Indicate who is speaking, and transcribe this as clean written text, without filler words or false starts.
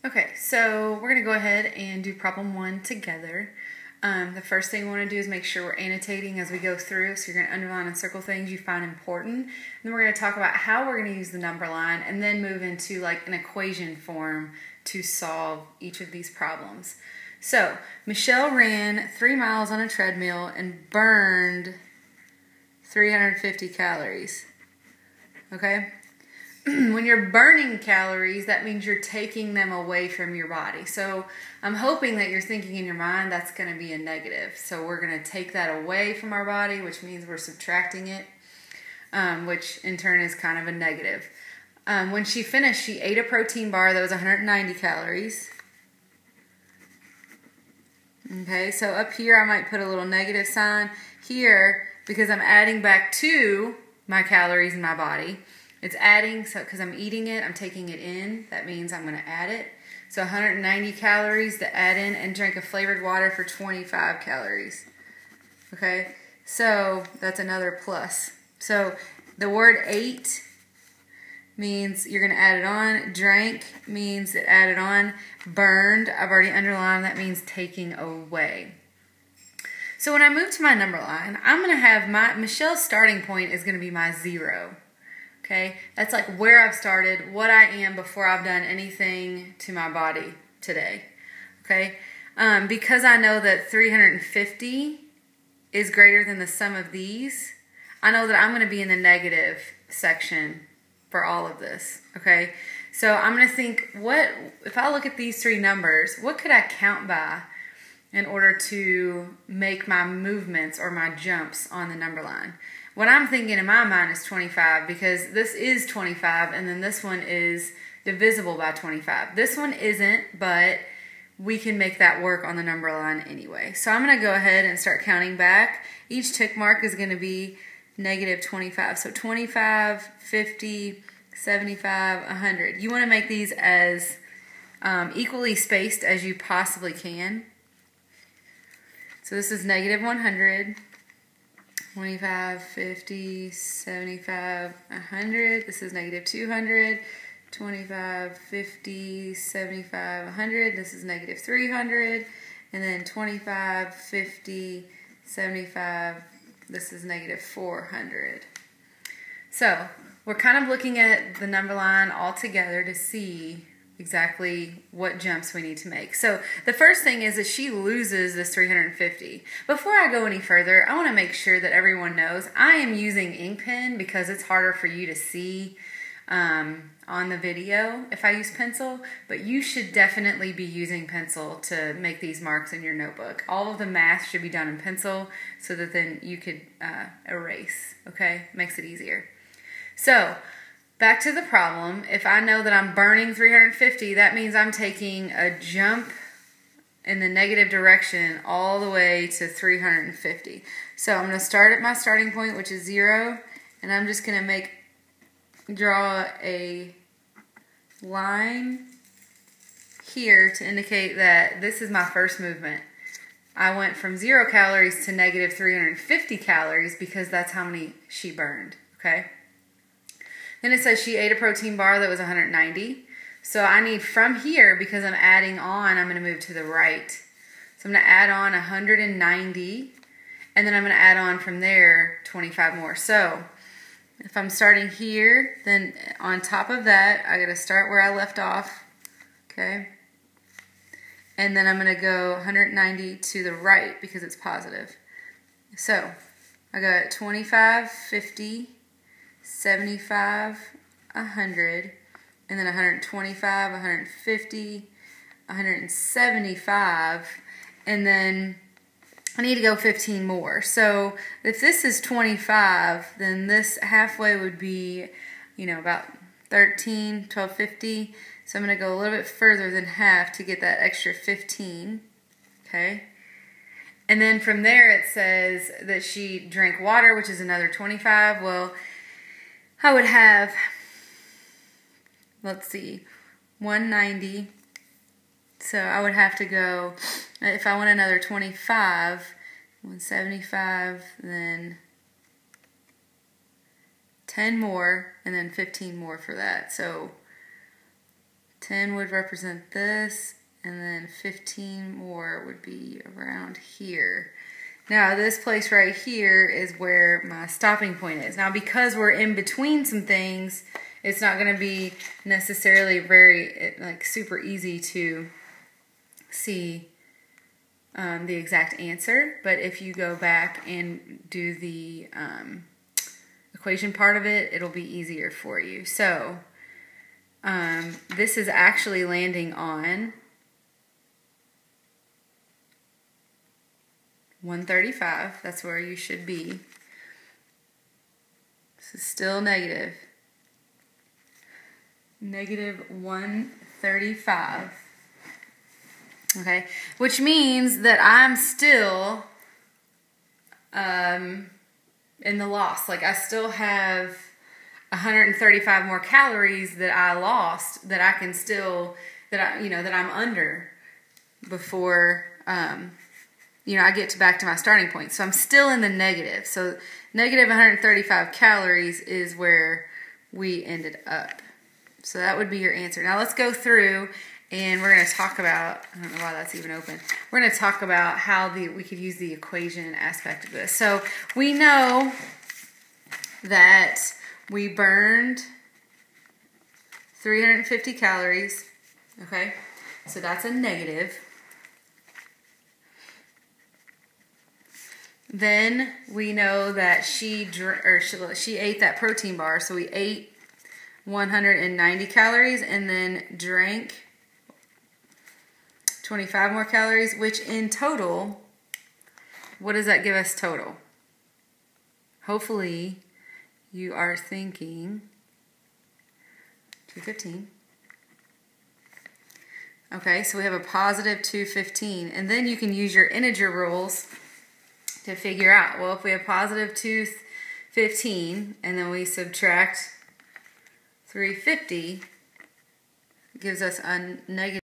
Speaker 1: Okay, so we're going to go ahead and do problem 1 together. The first thing we want to do is make sure we're annotating as we go through. So you're going to underline and circle things you find important. And then we're going to talk about how we're going to use the number line and then move into like an equation form to solve each of these problems. So Michelle ran 3 miles on a treadmill and burned 350 calories. Okay? When you're burning calories, that means you're taking them away from your body. So I'm hoping that you're thinking in your mind that's going to be a negative. So we're going to take that away from our body, which means we're subtracting it, which in turn is kind of a negative. When she finished, she ate a protein bar that was 190 calories. Okay, so up here I might put a little negative sign. Here, because I'm adding back to my calories in my body, it's adding, so because I'm eating it, I'm taking it in. That means I'm going to add it. So 190 calories to add in, and drink a flavored water for 25 calories. Okay, so that's another plus. So the word ate means you're going to add it on. Drank means it added on. Burned, I've already underlined, that means taking away. So when I move to my number line, I'm going to have Michelle's starting point is going to be my 0. Okay, that's like where I've started, what I am before I've done anything to my body today. Okay, because I know that 350 is greater than the sum of these, I know that I'm going to be in the negative section for all of this. Okay, so I'm going to think, what if I look at these 3 numbers, what could I count by in order to make my movements or my jumps on the number line? What I'm thinking in my mind is 25, because this is 25 and then this one is divisible by 25. This one isn't, but we can make that work on the number line anyway. So I'm going to go ahead and start counting back. Each tick mark is going to be negative 25. So 25, 50, 75, 100. You want to make these as equally spaced as you possibly can. So this is negative 100. 25, 50, 75, 100. This is negative 200. 25, 50, 75, 100. This is negative 300. And then 25, 50, 75. This is negative 400. So we're kind of looking at the number line all together to see exactly what jumps we need to make. So the first thing is that she loses this 350. Before I go any further, I want to make sure that everyone knows I am using ink pen because it's harder for you to see on the video if I use pencil, but you should definitely be using pencil to make these marks in your notebook. All of the math should be done in pencil so that then you could erase, okay? Makes it easier. So back to the problem. If I know that I'm burning 350, that means I'm taking a jump in the negative direction all the way to 350. So I'm going to start at my starting point, which is 0, and I'm just going to draw a line here to indicate that this is my first movement. I went from 0 calories to negative 350 calories because that's how many she burned, okay? Then it says she ate a protein bar that was 190. So I need from here, because I'm adding on, I'm going to move to the right. So I'm going to add on 190, and then I'm going to add on from there 25 more. So if I'm starting here, then on top of that, I got to start where I left off, okay? And then I'm going to go 190 to the right because it's positive. So I got 25, 50, 75, 100, and then 125, 150, 175, and then I need to go 15 more. So if this is 25, then this halfway would be, about 13, 1250. So I'm going to go a little bit further than half to get that extra 15, okay? And then from there it says that she drank water, which is another 25. Well, I would have, let's see, 190. So I would have to go, if I want another 25, 175, then 10 more, and then 15 more for that. So 10 would represent this, and then 15 more would be around here. Now this place right here is where my stopping point is. Now because we're in between some things, it's not going to be necessarily very like super easy to see the exact answer, but if you go back and do the equation part of it, it'll be easier for you. So this is actually landing on 135. That's where you should be. This is still negative. Negative 135. Okay, which means that I'm still in the loss. Like I still have 135 more calories that I lost that I can still, that I'm under before I get back to my starting point. So I'm still in the negative. So negative 135 calories is where we ended up. So that would be your answer. Now let's go through and we're going to talk about, I don't know why that's even open. We're going to talk about how we could use the equation aspect of this. So we know that we burned 350 calories. Okay, so that's a negative. Then we know that she ate that protein bar, so we ate 190 calories and then drank 25 more calories, which in total, what does that give us total? Hopefully you are thinking 215. Okay, so we have a positive 215, and then you can use your integer rules to figure out, well, if we have positive 215 and then we subtract 350, gives us a negative